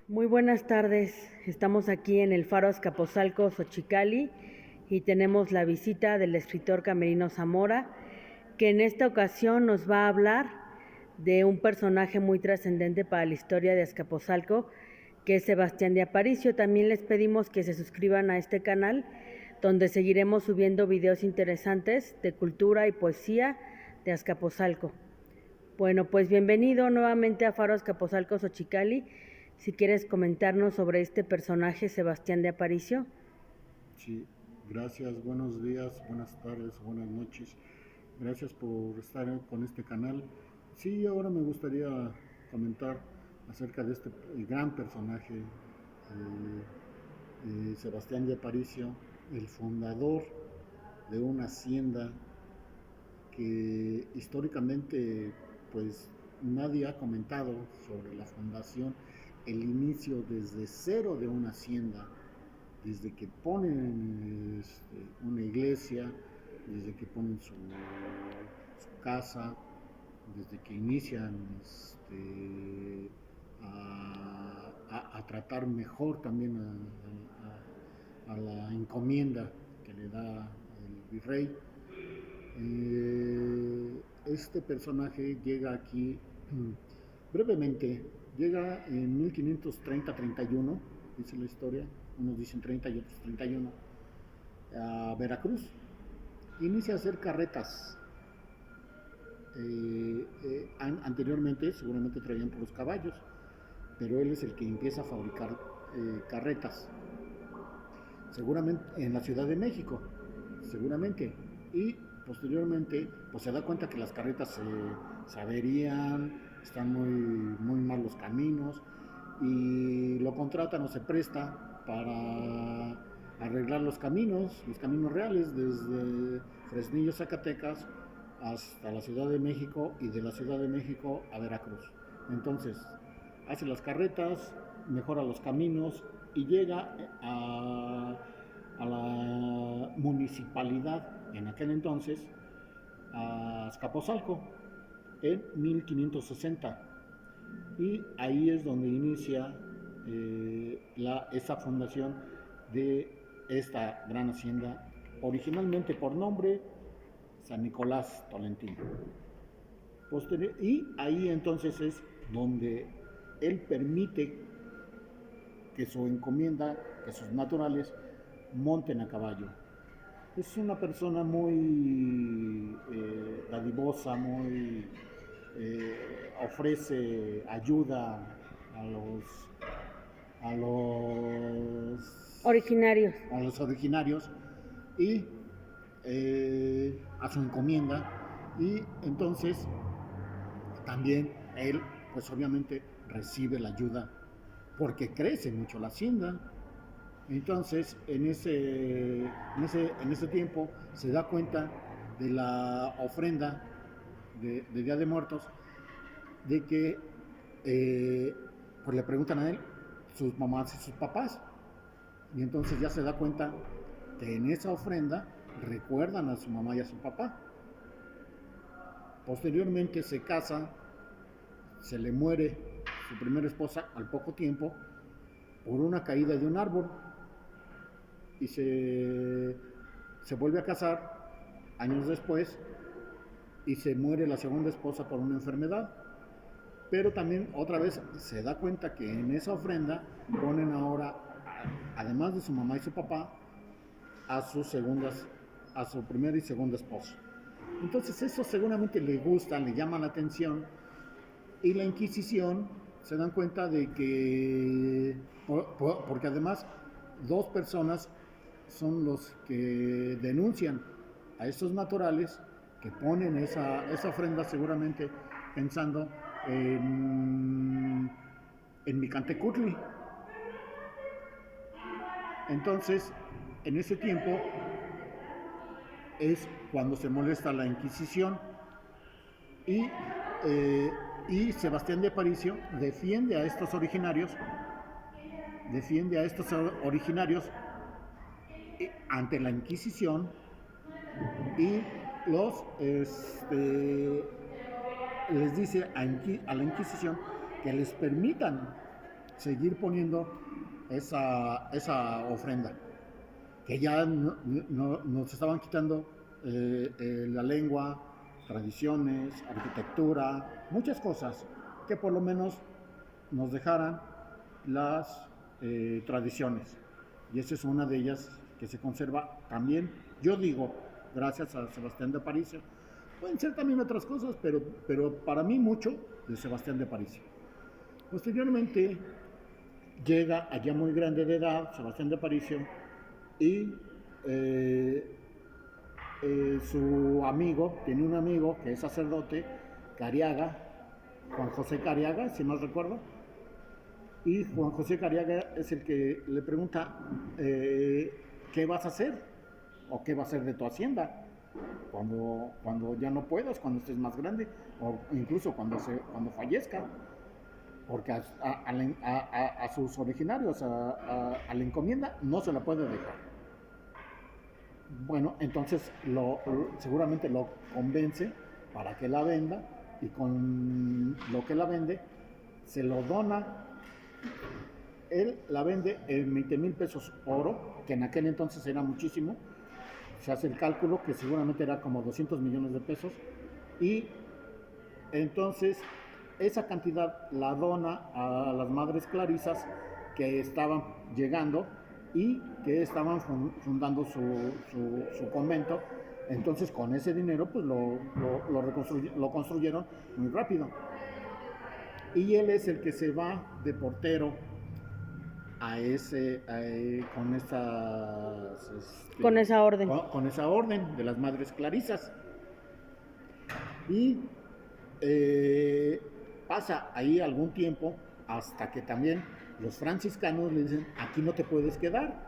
Muy buenas tardes, estamos aquí en el Faro Azcapotzalco, Xochicali, y tenemos la visita del escritor Camerino Zamora, que en esta ocasión nos va a hablar de un personaje muy trascendente para la historia de Azcapotzalco, que es Sebastián de Aparicio. También les pedimos que se suscriban a este canal, donde seguiremos subiendo videos interesantes de cultura y poesía de Azcapotzalco. Bueno, pues bienvenido nuevamente a Faro Azcapotzalco, Xochicali. Si quieres comentarnos sobre este personaje, Sebastián de Aparicio. Sí, gracias, buenos días, buenas tardes, buenas noches. Gracias por estar con este canal. Sí, ahora me gustaría comentar acerca de este gran personaje, Sebastián de Aparicio, el fundador de una hacienda que históricamente pues nadie ha comentado sobre la fundación, el inicio desde cero de una hacienda, desde que ponen una iglesia, desde que ponen su casa, desde que inician a tratar mejor también a la encomienda que le da el virrey. Este personaje llega aquí brevemente, llega en 1530-31, dice la historia, unos dicen 30 y otros 31, a Veracruz. Inicia a hacer carretas. Anteriormente seguramente traían por los caballos, pero él es el que empieza a fabricar carretas, seguramente en la Ciudad de México, seguramente, y posteriormente pues se da cuenta que las carretas se averían, están muy mal los caminos, y lo contratan o se presta para arreglar los caminos reales, desde Fresnillo, Zacatecas, hasta la Ciudad de México, y de la Ciudad de México a Veracruz. Entonces, hace las carretas, mejora los caminos y llega a la municipalidad, en aquel entonces, a Azcapotzalco, en 1560. Y ahí es donde inicia esa fundación de esta gran hacienda, originalmente por nombre San Nicolás Tolentino. Y ahí entonces es donde él permite que su encomienda, que sus naturales monten a caballo. Es una persona muy dadivosa, muy ofrece ayuda a los a los Originarios. a los originarios, y a su encomienda, y entonces también él pues obviamente recibe la ayuda porque crece mucho la hacienda. Entonces en ese tiempo se da cuenta de la ofrenda de Día de Muertos, de que pues le preguntan a él sus mamás y sus papás, y entonces ya se da cuenta que en esa ofrenda recuerdan a su mamá y a su papá. Posteriormente se casa, se le muere su primera esposa al poco tiempo por una caída de un árbol, y se vuelve a casar años después, y se muere la segunda esposa por una enfermedad. Pero también otra vez se da cuenta que en esa ofrenda ponen ahora, además de su mamá y su papá, a a su primera y segunda esposa. Entonces eso seguramente le gusta, le llama la atención, y la Inquisición se dan cuenta de que, porque además dos personas son los que denuncian a estos naturales que ponen esa ofrenda, seguramente pensando en Micantecutli. Entonces, en ese tiempo es cuando se molesta la Inquisición, y, eh, y Sebastián de Aparicio defiende a estos originarios ante la Inquisición, y les dice a la Inquisición que les permitan seguir poniendo esa ofrenda, que ya nos estaban quitando la lengua, tradiciones, arquitectura, muchas cosas, que por lo menos nos dejaran las tradiciones. Y esa es una de ellas que se conserva también, yo digo, gracias a Sebastián de Aparicio. Pueden ser también otras cosas, pero para mí mucho de Sebastián de Aparicio. Posteriormente llega allá muy grande de edad Sebastián de Aparicio y su amigo, tiene un amigo que es sacerdote, Cariaga, Juan José Cariaga, si mal recuerdo, y Juan José Cariaga es el que le pregunta, ¿qué vas a hacer? ¿O qué va a hacer de tu hacienda? Cuando ya no puedas, cuando estés más grande, o incluso cuando fallezca, porque a sus originarios, a la encomienda, no se la puede dejar. Bueno, entonces seguramente lo convence para que la venda, y con lo que la vende, se lo dona. Él la vende en 20,000 pesos oro, que en aquel entonces era muchísimo. Se hace el cálculo que seguramente era como 200 millones de pesos, y entonces esa cantidad la dona a las madres clarisas que estaban llegando y que estaban fundando su convento. Entonces con ese dinero pues lo construyeron muy rápido, y él es el que se va de portero con esa orden. Con esa orden de las madres clarisas. Y pasa ahí algún tiempo hasta que también los franciscanos le dicen, aquí no te puedes quedar,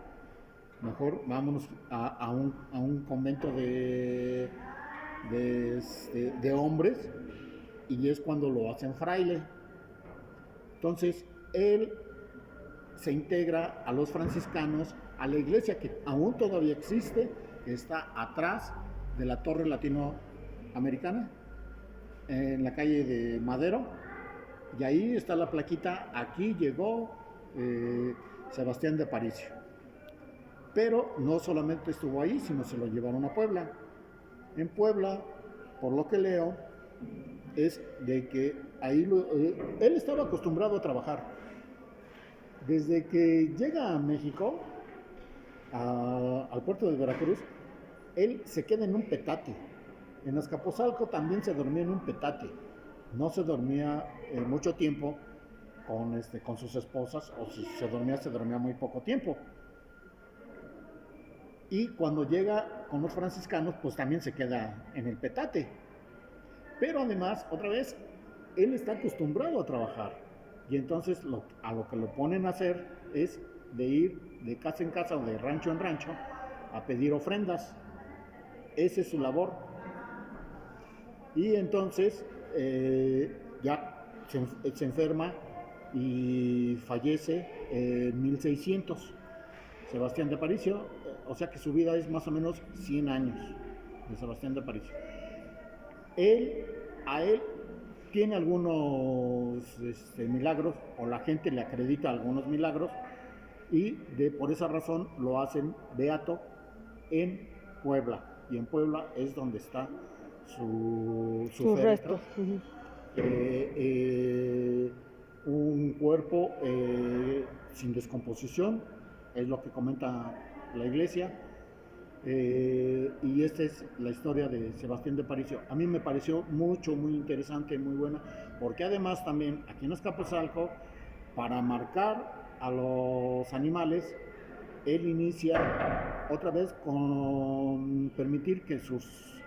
mejor vámonos a un convento de hombres, y es cuando lo hacen fraile. Entonces él se integra a los franciscanos, a la iglesia que aún todavía existe, que está atrás de la Torre Latinoamericana, en la calle de Madero, y ahí está la plaquita, aquí llegó Sebastián de Aparicio. Pero no solamente estuvo ahí, sino se lo llevaron a Puebla. En Puebla, por lo que leo, es de que ahí él estaba acostumbrado a trabajar. Desde que llega a México, al puerto de Veracruz, él se queda en un petate. En Azcapotzalco también se dormía en un petate. No se dormía mucho tiempo con sus esposas, o si se dormía muy poco tiempo. Y cuando llega con los franciscanos, pues también se queda en el petate. Pero además, otra vez, él está acostumbrado a trabajar. Y entonces a lo que lo ponen a hacer es de ir de casa en casa o de rancho en rancho a pedir ofrendas. Esa es su labor. Y entonces ya se enferma y fallece en 1600, Sebastián de Aparicio, o sea que su vida es más o menos 100 años de Sebastián de Aparicio. A él tiene algunos milagros, o la gente le acredita algunos milagros, y por esa razón lo hacen beato en Puebla, y en Puebla es donde está su féretro. Un cuerpo sin descomposición, es lo que comenta la iglesia. Y esta es la historia de Sebastián de Aparicio. A mí me pareció muy interesante, muy buena, porque además también aquí en Azcapotzalco, para marcar a los animales, él inicia otra vez con permitir que sus